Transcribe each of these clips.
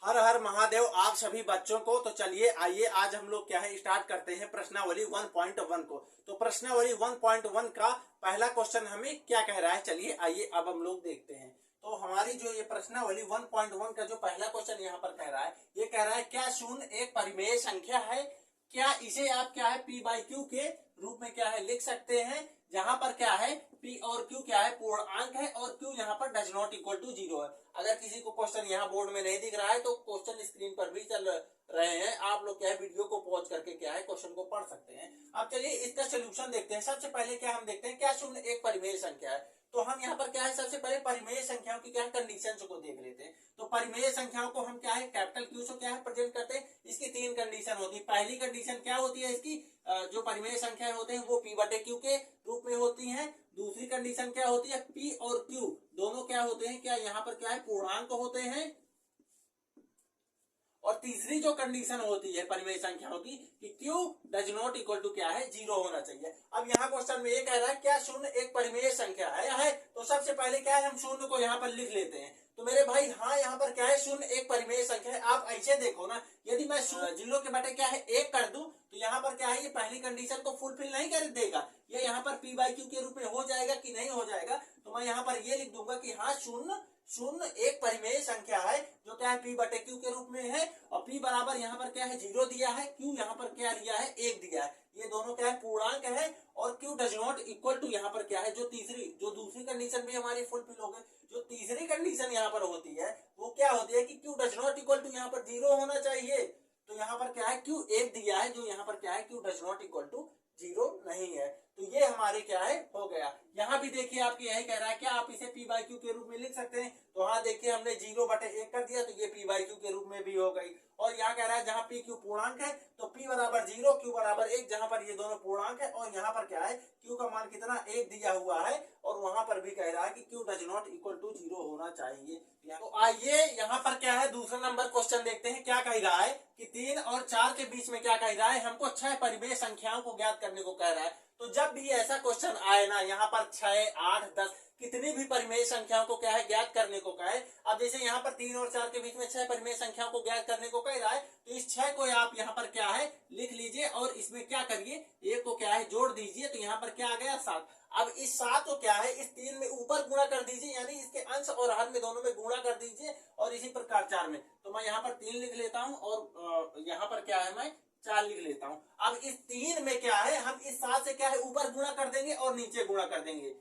हर हर महादेव आप सभी बच्चों को। तो चलिए आइए आज हम लोग क्या है स्टार्ट करते हैं प्रश्नावली 1.1 को। तो प्रश्नावली 1.1 का पहला क्वेश्चन हमें क्या कह रहा है, चलिए आइए अब हम लोग देखते हैं। तो हमारी जो ये प्रश्नावली 1.1 का जो पहला क्वेश्चन यहाँ पर कह रहा है, ये कह रहा है क्या शून्य एक परिमेय संख्या है, क्या इसे आप क्या है पी बाई क्यू के रूप में क्या है लिख सकते हैं, जहां पर क्या है पी और क्यू क्या है पूर्णांक है और क्यू यहाँ पर डज नॉट इक्वल टू 0 है। अगर किसी को क्वेश्चन यहाँ बोर्ड में नहीं दिख रहा है तो क्वेश्चन स्क्रीन पर भी चल रहे हैं, आप लोग क्या है वीडियो को पॉज करके क्या है क्वेश्चन को पढ़ सकते हैं। अब चलिए इसका सोल्यूशन देखते हैं। सबसे पहले क्या हम देखते हैं क्या शून्य एक परिमेय संख्या है। तो हम यहाँ पर क्या है सबसे पहले परिमेय संख्याओं की क्या है कंडीशन को देख लेते हैं। तो परिमेय संख्याओं को हम क्या है कैपिटल क्यू से क्या है प्रेजेंट करते हैं। इसकी तीन कंडीशन होती है। पहली कंडीशन क्या होती है, इसकी जो परिमेय संख्याएं होते हैं वो पी बटे क्यू के रूप में होती हैं। दूसरी कंडीशन क्या होती है, पी और क्यू दोनों क्या होते हैं, क्या यहाँ पर क्या है पूर्णांक होते हैं। और तीसरी जो कंडीशन होती है परिमेय संख्याओं की कि Q does not equal to क्या है 0 होना चाहिए। अब यहाँ क्वेश्चन में ये कह रहा है क्या शून्य एक परिमेय संख्या है। तो सबसे पहले क्या है हम शून्य को यहाँ पर लिख लेते हैं। तो मेरे भाई हाँ यहाँ पर क्या है शून्य एक परिमेय संख्या है। आप ऐसे देखो ना, यदि मैं 0 के बटे क्या है 1 कर दूं तो यहाँ पर क्या है ये पहली कंडीशन को फुलफिल नहीं कर देगा, ये यहाँ पर पी बाई क्यू के रूप में हो जाएगा कि नहीं हो जाएगा। तो मैं यहाँ पर ये लिख दूंगा कि हाँ शून्य एक परिमेय संख्या है जो क्या है पी बटे क्यू के रूप में है और पी बराबर यहाँ पर क्या है 0 दिया है, क्यू यहाँ पर क्या दिया है 1 दिया है। ये दोनों क्या है पूर्णांक है और Q does not equal to यहाँ पर क्या है जो दूसरी कंडीशन भी हमारी फुलफिल हो गई। जो तीसरी कंडीशन यहाँ पर होती है वो क्या होती है कि Q does not equal to यहाँ पर 0 होना चाहिए। तो यहाँ पर क्या है क्यू 1 दिया है, जो यहाँ पर क्या है Q does not equal to 0 नहीं है। तो ये हमारे क्या है हो गया। यहाँ भी देखिए आपके यही कह रहा है क्या आप इसे पी बाई क्यू के रूप में लिख सकते हैं। तो हाँ देखिए हमने 0 बटे 1 कर दिया तो ये पी बाई क्यू के रूप में भी हो गई। और यहाँ कह रहा है जहां पी क्यू पूर्णांक है तो पी बराबर 0 क्यू बराबर 1, जहां पर ये दोनों पूर्णांक है और यहाँ पर क्या है क्यू का मान कितना 1 दिया हुआ है और वहां पर भी कह रहा है कि Q does not equal to 0 होना चाहिए। तो आइए यहाँ पर क्या है दूसरा नंबर क्वेश्चन देखते हैं। क्या कह रहा है कि 3 और 4 के बीच में क्या कह रहा है, हमको 6 परिमेय संख्याओं को ज्ञात करने को कह रहा है। तो जब भी ऐसा क्वेश्चन आए ना यहाँ पर 6, 8, 10 कितनी भी परिमेय संख्याओं को क्या है ज्ञात करने को कहे। अब जैसे यहाँ पर 3 और 4 के बीच में 6 परिमेय संख्याओं को ज्ञात करने को कह रहा है तो इस 6 को आप यहाँ पर क्या है लिख लीजिए और इसमें क्या करिए एक को क्या है जोड़ दीजिए। तो यहाँ पर क्या आ गया 7। अब इस 7 को क्या है इस 3 में ऊपर गुणा कर दीजिए, यानी इसके अंश और हर में दोनों में गुणा कर दीजिए और इसी प्रकार 4 में। तो मैं यहाँ पर 3 लिख लेता हूँ और यहाँ पर क्या है मैं 4 लिख लेता हूँ। अब इस 3 में क्या है हम इस 7 से क्या है ऊपर गुणा कर देंगे और नीचे गुणा कर देंगे।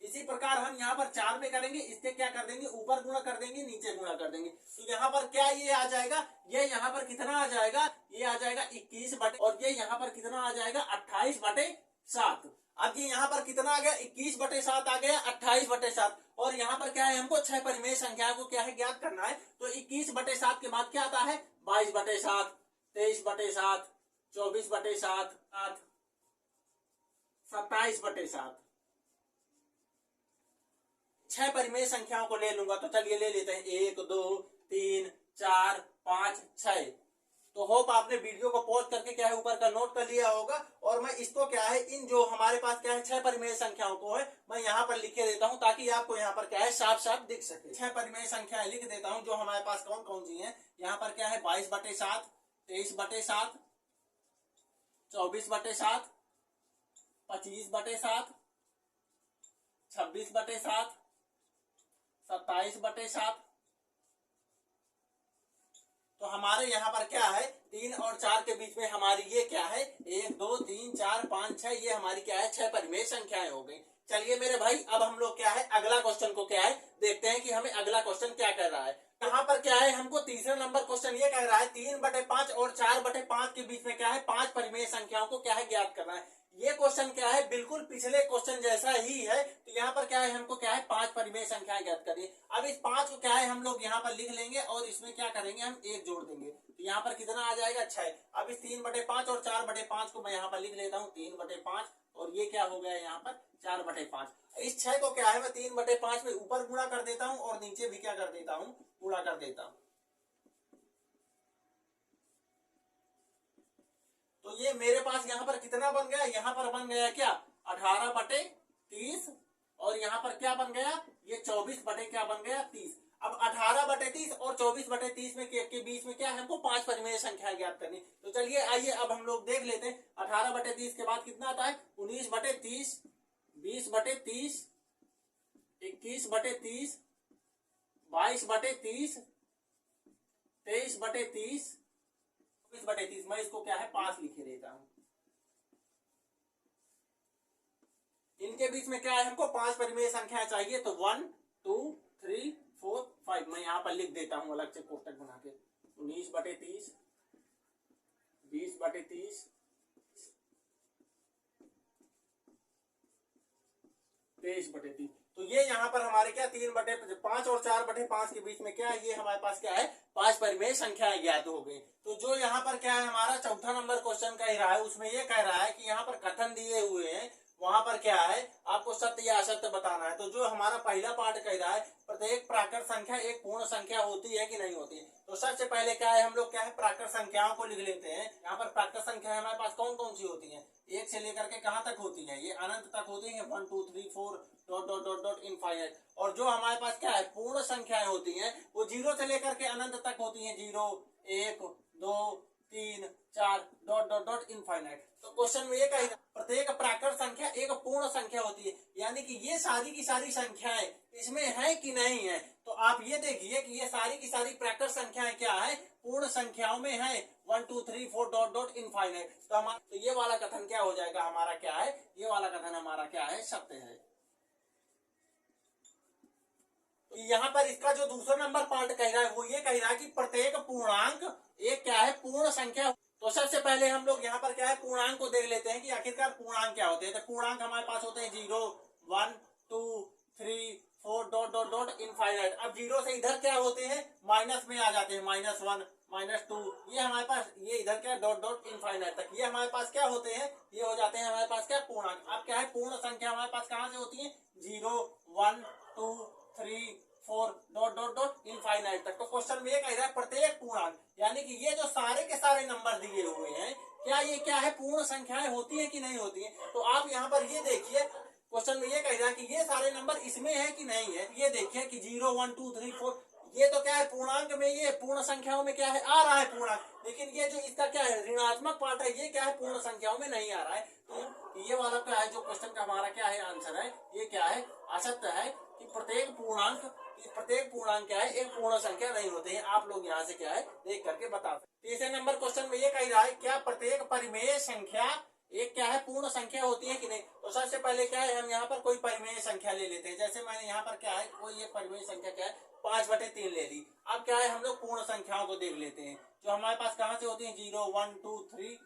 इसी प्रकार हम यहाँ पर 4 में करेंगे, इसके क्या कर देंगे ऊपर गुणा कर देंगे नीचे गुणा कर देंगे। तो यहाँ पर क्या ये आ जाएगा, ये यहाँ पर कितना आ जाएगा, ये आ जाएगा 21 बटे और ये यहाँ पर कितना आ जाएगा 28 बटे 7। अब ये यहाँ पर कितना आ गया 21 बटे 7 आ गया 28 बटे 7 और यहाँ पर क्या है हमको 6 परिमेय संख्या को क्या है ज्ञात करना है। तो 21 बटे 7 के बाद क्या आता है 22 बटे 7, 23 बटे 7, 24 बटे 7, 27 बटे 7। 6 परिमेय संख्याओं को ले लूंगा। तो चलिए ले लेते हैं 1, 2, 3, 4, 5, 6। तो होप आपने वीडियो को पॉज करके क्या है ऊपर का नोट कर लिया होगा। और मैं इसको क्या है इन जो हमारे पास क्या है 6 परिमेय संख्याओं को है मैं यहाँ पर लिखे देता हूँ ताकि आपको यहाँ पर क्या है साफ साफ दिख सके। 6 परिमेय संख्याएं लिख देता हूँ जो हमारे पास कौन कौन सी है। यहाँ पर क्या है 22 बटे 7, 23 बटे 7, 24 बटे 7, 25 बटे 7, 26 बटे 7, 27 बटे 7। तो हमारे यहाँ पर क्या है 3 और 4 के बीच में हमारी ये क्या है 1, 2, 3, 4, 5, 6 ये हमारी क्या है 6 परिमेय संख्याएं हो गई। चलिए मेरे भाई अब हम लोग क्या है अगला क्वेश्चन को क्या है देखते हैं कि हमें अगला क्वेश्चन क्या कर रहा है। यहाँ पर क्या है हमको तीसरा नंबर क्वेश्चन ये कह रहा है 3 बटे 5 और 4 बटे 5 के बीच में क्या है 5 परिमेय संख्याओं को क्या है ज्ञात करना है। ये क्वेश्चन क्या है बिल्कुल पिछले क्वेश्चन जैसा ही है। तो यहाँ पर क्या है हमको क्या है 5 परिमेय संख्याएं ज्ञात करनी। अब इस 5 को क्या है हम लोग यहाँ पर लिख लेंगे और इसमें क्या करेंगे हम 1 जोड़ देंगे। तो यहाँ पर कितना आ जाएगा 6। अब इस 3 बटे 5 और 4 बटे 5 को मैं यहाँ पर लिख लेता हूँ 3 बटे 5 और ये क्या हो गया यहाँ पर 4 बटे 5। इस 6 को क्या है मैं 3 बटे 5 में ऊपर गुणा कर देता हूँ और नीचे भी क्या कर देता हूँ गुणा कर देता हूँ। तो ये मेरे पास यहाँ पर कितना बन गया, यहाँ पर बन गया क्या 18 बटे 30 और यहाँ पर क्या बन गया ये 24 बटे क्या बन गया 30। अब 18/30 और 24/30 में के बीच में क्या है, हमको 5 परिमेय संख्या ज्ञात करनी। तो चलिए आइए अब हम लोग देख लेते हैं। 18/30 के बाद कितना आता है, 19/30, 20/30, 21/30, 22/30, 23/30, 24/30। मैं इसको क्या है 5 लिखे देता हूं। इनके बीच में क्या है, हमको 5 परिमेय संख्या चाहिए। तो 1 2 3 4 5 मैं यहां पर लिख देता हूं अलग से कोष्टक बना के। 19/30, 20/30, 23/30। तो ये यहाँ पर हमारे क्या 3/5 और 4/5 के बीच में क्या है, ये हमारे पास क्या है 5 परिमेय संख्याएं ज्ञात हो गई। तो जो यहाँ पर क्या है हमारा चौथा नंबर क्वेश्चन कह रहा है, उसमें ये कह रहा है कि यहाँ पर कथन दिए हुए हैं, वहां पर क्या है आपको सत्य या असत्य बताना है। तो जो हमारा पहला पार्ट कह रहा है प्रत्येक प्राकृत संख्या एक पूर्ण संख्या होती है कि नहीं होती है। तो सबसे पहले क्या है, हम लोग क्या है प्राकृत संख्याओं को लिख लेते हैं। यहाँ पर प्राकृत संख्या हमारे पास कौन कौन सी होती है, एक से लेकर के कहाँ तक होती है, ये अनंत तक होती है, 1 2 3 4 dot dot dot dot infinite. और जो हमारे पास क्या है पूर्ण संख्याएं होती हैं वो 0 से लेकर के अनंत तक होती हैं, 0 1 2 3 4 डॉट डॉट डॉट इनफाइनाइट। तो क्वेश्चन में ये कहेगा प्रत्येक प्राकृत संख्या एक पूर्ण संख्या होती है, यानी कि ये सारी की सारी संख्याएं इसमें है कि नहीं है। तो आप ये देखिए कि ये सारी की सारी प्राकृत संख्याएं क्या है पूर्ण संख्याओं में है, 1 2 3 4 डॉट डॉट इनफाइनाइट। तो ये वाला कथन क्या हो जाएगा हमारा, क्या है ये वाला कथन हमारा क्या है सत्य है। यहाँ पर इसका जो दूसरा नंबर पार्ट कह रहा है वो ये कह रहा है कि प्रत्येक पूर्णांक एक क्या है पूर्ण संख्या। तो सबसे पहले हम लोग यहाँ पर क्या है पूर्णांक को देख लेते हैं कि आखिरकार पूर्णांक क्या होते हैं। तो पूर्णांक हमारे पास होते हैं 0 1 2 3 4 डॉट डॉट डॉट इनफाइनाइट। अब 0 से इधर क्या होते हैं माइनस में आ जाते हैं, -1 -2, ये हमारे पास ये इधर क्या डॉट डॉट इनफाइनाइट तक, ये हमारे पास क्या होते हैं, ये हो जाते हैं हमारे पास क्या पूर्णांक। अब क्या है पूर्ण संख्या हमारे पास कहाँ से होती है, 0 1 2 3 4 डॉट डॉट डॉट इनफाइनाइट तक। तो क्वेश्चन में ये कह रहा है प्रत्येक पूर्णांक, यानी कि ये जो सारे के सारे नंबर दिए हुए हैं क्या ये क्या है पूर्ण संख्याएं होती है कि नहीं होती है। तो आप यहाँ पर ये देखिए क्वेश्चन में ये कह रहा है कि ये सारे नंबर इसमें है कि नहीं है। ये देखिए कि 0 1 2 3 4 ये तो क्या है पूर्णांक में, ये पूर्ण संख्याओं में क्या है आ रहा है पूर्णांक, लेकिन ये जो इसका क्या है ऋणात्मक पार्ट है ये क्या है पूर्ण संख्याओं में नहीं आ रहा है। तो ये वाला क्या है जो क्वेश्चन का हमारा क्या है आंसर है, ये क्या है असत्य है कि प्रत्येक पूर्णांक क्या है एक पूर्ण संख्या नहीं होते हैं। आप लोग यहाँ से क्या है देख करके बता सकते। तीसरे नंबर क्वेश्चन में ये कह रहा है क्या प्रत्येक परिमेय संख्या एक क्या है पूर्ण संख्या होती है कि नहीं। तो सबसे पहले क्या है हम यहाँ पर कोई परिमेय संख्या ले लेते हैं। जैसे मैंने यहाँ पर क्या है कोई ये परिमेय संख्या क्या है 5/3 ले ली। अब क्या है हम लोग पूर्ण संख्याओं को देख लेते हैं जो हमारे पास कहाँ से होती है 0 1 2 3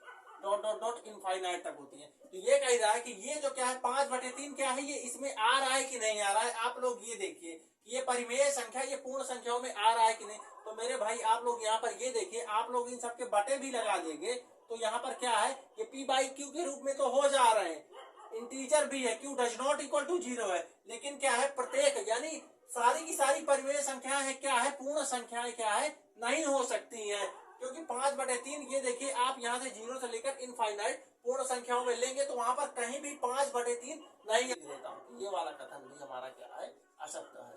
डॉट डॉट डॉट इनफाइनाइट तक होती है। तो ये कह रहा है कि ये जो क्या है 5/3 क्या है ये इसमें आ रहा है कि नहीं आ रहा है। आप लोग ये देखिए कि ये परिमेय संख्या ये पूर्ण संख्याओं में आ रहा है कि नहीं। तो मेरे भाई आप लोग यहाँ पर ये देखिए, आप लोग इन सबके बटे भी लगा देंगे तो यहाँ पर क्या है ये p/q के रूप में तो हो जा रहे हैं, इंटीजर भी है, q does not equal to 0 है, लेकिन क्या है प्रत्येक यानी सारी की सारी परिमेय संख्याएं है क्या है पूर्ण संख्याएं क्या है नहीं हो सकती हैं, क्योंकि 5/3 ये देखिए आप यहाँ से 0 से लेकर इनफाइनाइट पूर्ण संख्याओं में लेंगे तो वहां पर कहीं भी 5/3 नहीं देता हूँ। ये वाला कथन भी हमारा क्या है असत्य है।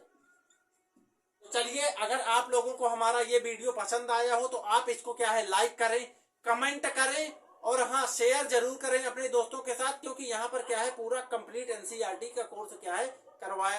तो चलिए अगर आप लोगों को हमारा ये वीडियो पसंद आया हो तो आप इसको क्या है लाइक करें, कमेंट करें और हाँ शेयर जरूर करें अपने दोस्तों के साथ, क्योंकि यहाँ पर क्या है पूरा कंप्लीट एनसीईआरटी का कोर्स क्या है करवाया